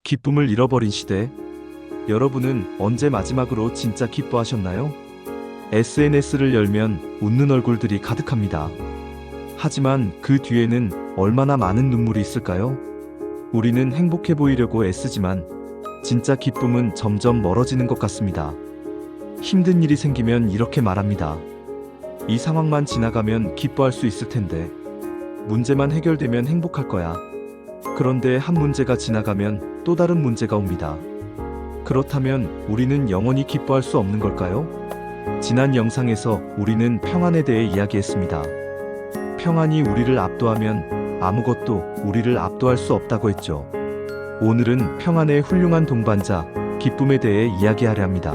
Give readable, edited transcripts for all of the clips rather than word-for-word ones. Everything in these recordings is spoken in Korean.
기쁨을 잃어버린 시대. 여러분은 언제 마지막으로 진짜 기뻐하셨나요? SNS를 열면 웃는 얼굴들이 가득합니다. 하지만 그 뒤에는 얼마나 많은 눈물이 있을까요? 우리는 행복해 보이려고 애쓰지만 진짜 기쁨은 점점 멀어지는 것 같습니다. 힘든 일이 생기면 이렇게 말합니다. 이 상황만 지나가면 기뻐할 수 있을 텐데. 문제만 해결되면 행복할 거야. 그런데 한 문제가 지나가면 또 다른 문제가 옵니다. 그렇다면 우리는 영원히 기뻐할 수 없는 걸까요? 지난 영상에서 우리는 평안에 대해 이야기했습니다. 평안이 우리를 압도하면 아무것도 우리를 압도할 수 없다고 했죠. 오늘은 평안의 훌륭한 동반자, 기쁨에 대해 이야기하려 합니다.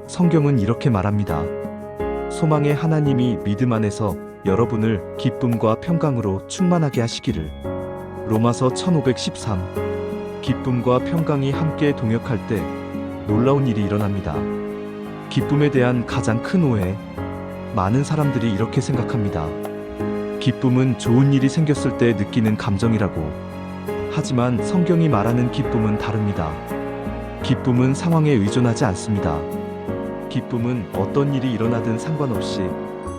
성경은 이렇게 말합니다. 소망의 하나님이 믿음 안에서 여러분을 기쁨과 평강으로 충만하게 하시기를. 로마서 1513. 기쁨과 평강이 함께 동역할 때 놀라운 일이 일어납니다. 기쁨에 대한 가장 큰 오해. 많은 사람들이 이렇게 생각합니다. 기쁨은 좋은 일이 생겼을 때 느끼는 감정이라고. 하지만 성경이 말하는 기쁨은 다릅니다. 기쁨은 상황에 의존하지 않습니다. 기쁨은 어떤 일이 일어나든 상관없이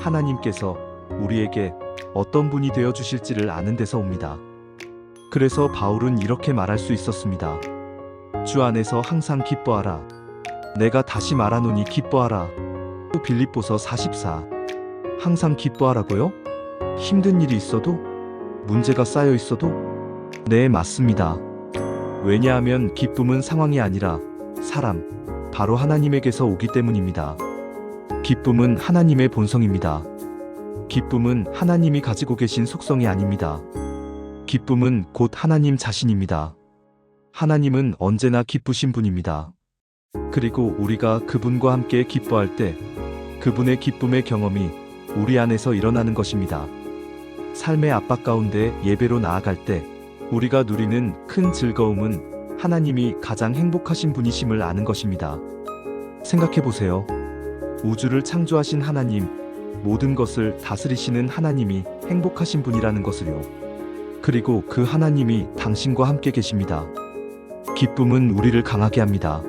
하나님께서 우리에게 어떤 분이 되어 주실지를 아는 데서 옵니다. 그래서 바울은 이렇게 말할 수 있었습니다. 주 안에서 항상 기뻐하라. 내가 다시 말하노니 기뻐하라. 빌립보서 44. 항상 기뻐하라고요? 힘든 일이 있어도? 문제가 쌓여 있어도? 네, 맞습니다. 왜냐하면 기쁨은 상황이 아니라 사람, 바로 하나님에게서 오기 때문입니다. 기쁨은 하나님의 본성입니다. 기쁨은 하나님이 가지고 계신 속성이 아닙니다. 기쁨은 곧 하나님 자신입니다. 하나님은 언제나 기쁘신 분입니다. 그리고 우리가 그분과 함께 기뻐할 때 그분의 기쁨의 경험이 우리 안에서 일어나는 것입니다. 삶의 압박 가운데 예배로 나아갈 때 우리가 누리는 큰 즐거움은 하나님이 가장 행복하신 분이심을 아는 것입니다. 생각해 보세요. 우주를 창조하신 하나님, 모든 것을 다스리시는 하나님이 행복하신 분이라는 것을요. 그리고 그 하나님이 당신과 함께 계십니다. 기쁨은 우리를 강하게 합니다.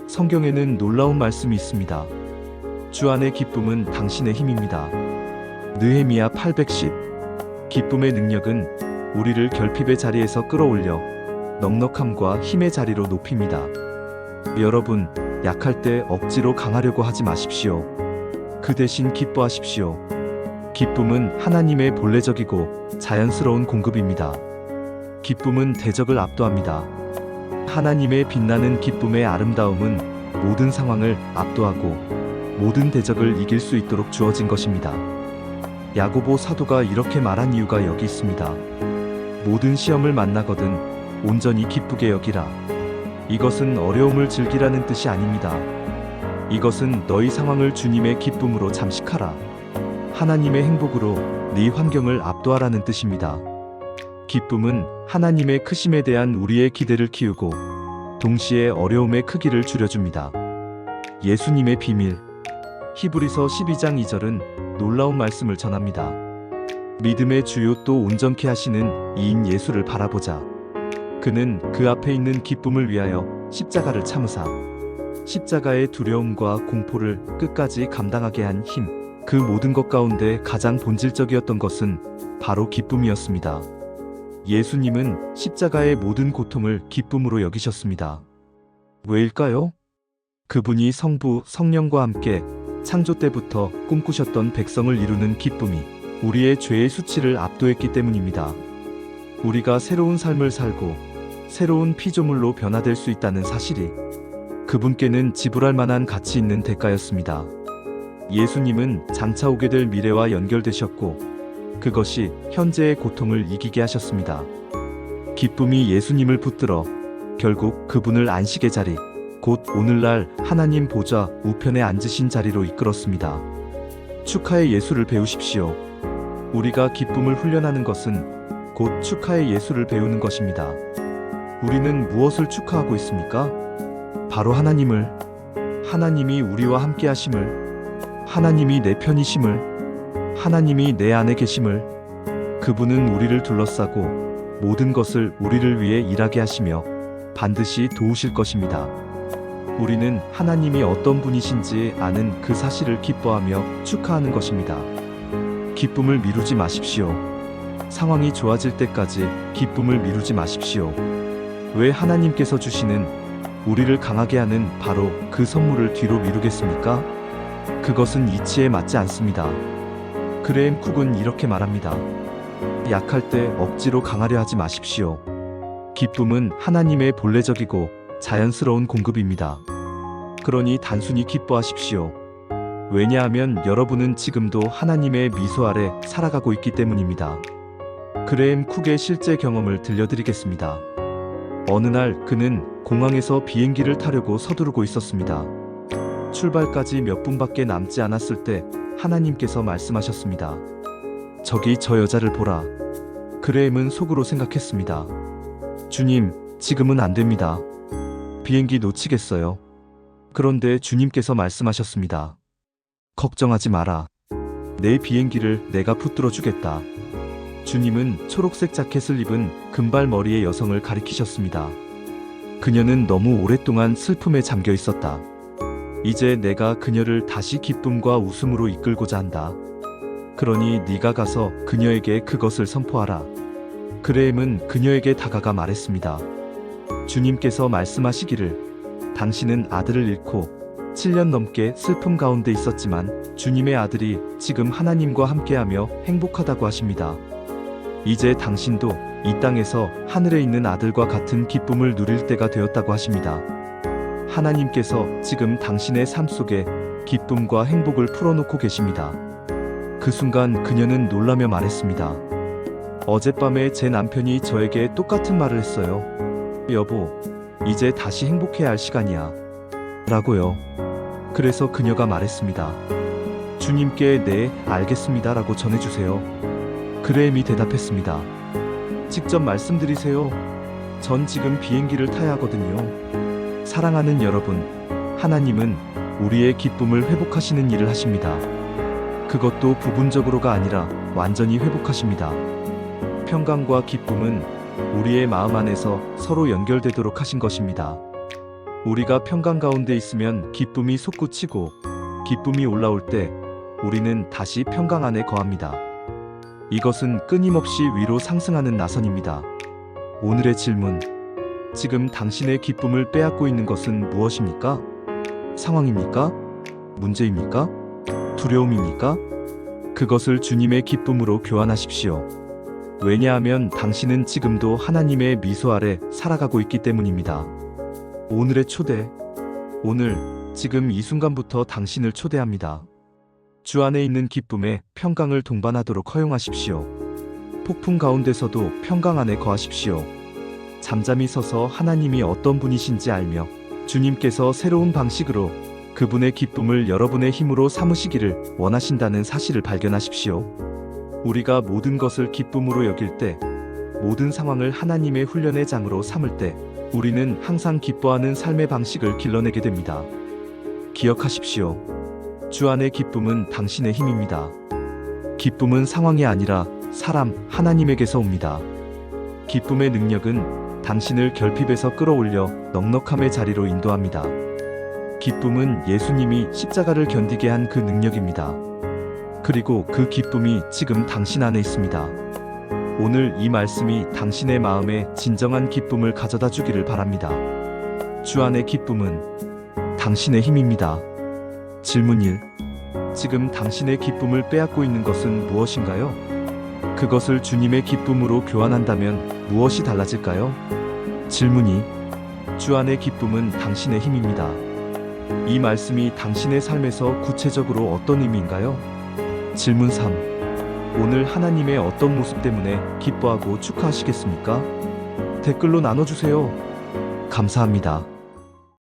성경에는 놀라운 말씀이 있습니다. 주 안의 기쁨은 당신의 힘입니다. 느헤미야 810. 기쁨의 능력은 우리를 결핍의 자리에서 끌어올려 넉넉함과 힘의 자리로 높입니다. 여러분, 약할 때 억지로 강하려고 하지 마십시오. 그 대신 기뻐하십시오. 기쁨은 하나님의 본래적이고 자연스러운 공급입니다. 기쁨은 대적을 압도합니다. 하나님의 빛나는 기쁨의 아름다움은 모든 상황을 압도하고 모든 대적을 이길 수 있도록 주어진 것입니다. 야고보 사도가 이렇게 말한 이유가 여기 있습니다. 모든 시험을 만나거든 온전히 기쁘게 여기라. 이것은 어려움을 즐기라는 뜻이 아닙니다. 이것은 너희 상황을 주님의 기쁨으로 잠식하라. 하나님의 행복으로 네 환경을 압도하라는 뜻입니다. 기쁨은 하나님의 크심에 대한 우리의 기대를 키우고 동시에 어려움의 크기를 줄여줍니다. 예수님의 비밀. 히브리서 12장 2절은 놀라운 말씀을 전합니다. 믿음의 주요 또 온전케 하시는 이인 예수를 바라보자. 그는 그 앞에 있는 기쁨을 위하여 십자가를 참으사 십자가의 두려움과 공포를 끝까지 감당하게 한 힘. 그 모든 것 가운데 가장 본질적이었던 것은 바로 기쁨이었습니다. 예수님은 십자가의 모든 고통을 기쁨으로 여기셨습니다. 왜일까요? 그분이 성부, 성령과 함께 창조 때부터 꿈꾸셨던 백성을 이루는 기쁨이 우리의 죄의 수치를 압도했기 때문입니다. 우리가 새로운 삶을 살고 새로운 피조물로 변화될 수 있다는 사실이 그분께는 지불할 만한 가치 있는 대가였습니다. 예수님은 장차 오게 될 미래와 연결되셨고 그것이 현재의 고통을 이기게 하셨습니다. 기쁨이 예수님을 붙들어 결국 그분을 안식의 자리, 곧 오늘날 하나님 보좌 우편에 앉으신 자리로 이끌었습니다. 축하의 예수를 배우십시오. 우리가 기쁨을 훈련하는 것은 곧 축하의 예수를 배우는 것입니다. 우리는 무엇을 축하하고 있습니까? 바로 하나님을, 하나님이 우리와 함께 하심을, 하나님이 내 편이심을, 하나님이 내 안에 계심을. 그분은 우리를 둘러싸고 모든 것을 우리를 위해 일하게 하시며 반드시 도우실 것입니다. 우리는 하나님이 어떤 분이신지 아는 그 사실을 기뻐하며 축하하는 것입니다. 기쁨을 미루지 마십시오. 상황이 좋아질 때까지 기쁨을 미루지 마십시오. 왜 하나님께서 주시는 우리를 강하게 하는 바로 그 선물을 뒤로 미루겠습니까? 그것은 이치에 맞지 않습니다. 그레임 쿡은 이렇게 말합니다. 약할 때 억지로 강하려 하지 마십시오. 기쁨은 하나님의 본래적이고 자연스러운 공급입니다. 그러니 단순히 기뻐하십시오. 왜냐하면 여러분은 지금도 하나님의 미소 아래 살아가고 있기 때문입니다. 그레임 쿡의 실제 경험을 들려드리겠습니다. 어느 날 그는 공항에서 비행기를 타려고 서두르고 있었습니다. 출발까지 몇 분밖에 남지 않았을 때 하나님께서 말씀하셨습니다. 저기 저 여자를 보라. 그레임은 속으로 생각했습니다. 주님, 지금은 안 됩니다. 비행기 놓치겠어요. 그런데 주님께서 말씀하셨습니다. 걱정하지 마라. 내 비행기를 내가 붙들어 주겠다. 주님은 초록색 자켓을 입은 금발머리의 여성을 가리키셨습니다. 그녀는 너무 오랫동안 슬픔에 잠겨 있었다. 이제 내가 그녀를 다시 기쁨과 웃음으로 이끌고자 한다. 그러니 네가 가서 그녀에게 그것을 선포하라. 그레임은 그녀에게 다가가 말했습니다. 주님께서 말씀하시기를 당신은 아들을 잃고 7년 넘게 슬픔 가운데 있었지만 주님의 아들이 지금 하나님과 함께하며 행복하다고 하십니다. 이제 당신도 이 땅에서 하늘에 있는 아들과 같은 기쁨을 누릴 때가 되었다고 하십니다. 하나님께서 지금 당신의 삶 속에 기쁨과 행복을 풀어놓고 계십니다. 그 순간 그녀는 놀라며 말했습니다. 어젯밤에 제 남편이 저에게 똑같은 말을 했어요. 여보, 이제 다시 행복해야 할 시간이야. 라고요. 그래서 그녀가 말했습니다. 주님께 네, 알겠습니다. 라고 전해주세요. 그레임이 대답했습니다. 직접 말씀드리세요. 전 지금 비행기를 타야 하거든요. 사랑하는 여러분, 하나님은 우리의 기쁨을 회복하시는 일을 하십니다. 그것도 부분적으로가 아니라 완전히 회복하십니다. 평강과 기쁨은 우리의 마음 안에서 서로 연결되도록 하신 것입니다. 우리가 평강 가운데 있으면 기쁨이 솟구치고 기쁨이 올라올 때 우리는 다시 평강 안에 거합니다. 이것은 끊임없이 위로 상승하는 나선입니다. 오늘의 질문. 지금 당신의 기쁨을 빼앗고 있는 것은 무엇입니까? 상황입니까? 문제입니까? 두려움입니까? 그것을 주님의 기쁨으로 교환하십시오. 왜냐하면 당신은 지금도 하나님의 미소 아래 살아가고 있기 때문입니다. 오늘의 초대. 오늘, 지금 이 순간부터 당신을 초대합니다. 주 안에 있는 기쁨에 평강을 동반하도록 허용하십시오. 폭풍 가운데서도 평강 안에 거하십시오. 잠잠히 서서 하나님이 어떤 분이신지 알며 주님께서 새로운 방식으로 그분의 기쁨을 여러분의 힘으로 삼으시기를 원하신다는 사실을 발견하십시오. 우리가 모든 것을 기쁨으로 여길 때, 모든 상황을 하나님의 훈련의 장으로 삼을 때 우리는 항상 기뻐하는 삶의 방식을 길러내게 됩니다. 기억하십시오. 주 안의 기쁨은 당신의 힘입니다. 기쁨은 상황이 아니라 사람, 하나님에게서 옵니다. 기쁨의 능력은 당신을 결핍에서 끌어올려 넉넉함의 자리로 인도합니다. 기쁨은 예수님이 십자가를 견디게 한 그 능력입니다. 그리고 그 기쁨이 지금 당신 안에 있습니다. 오늘 이 말씀이 당신의 마음에 진정한 기쁨을 가져다 주기를 바랍니다. 주 안의 기쁨은 당신의 힘입니다. 질문 1. 지금 당신의 기쁨을 빼앗고 있는 것은 무엇인가요? 그것을 주님의 기쁨으로 교환한다면 무엇이 달라질까요? 질문 2. 주 안의 기쁨은 당신의 힘입니다. 이 말씀이 당신의 삶에서 구체적으로 어떤 의미인가요? 질문 3. 오늘 하나님의 어떤 모습 때문에 기뻐하고 축하하시겠습니까? 댓글로 나눠주세요. 감사합니다.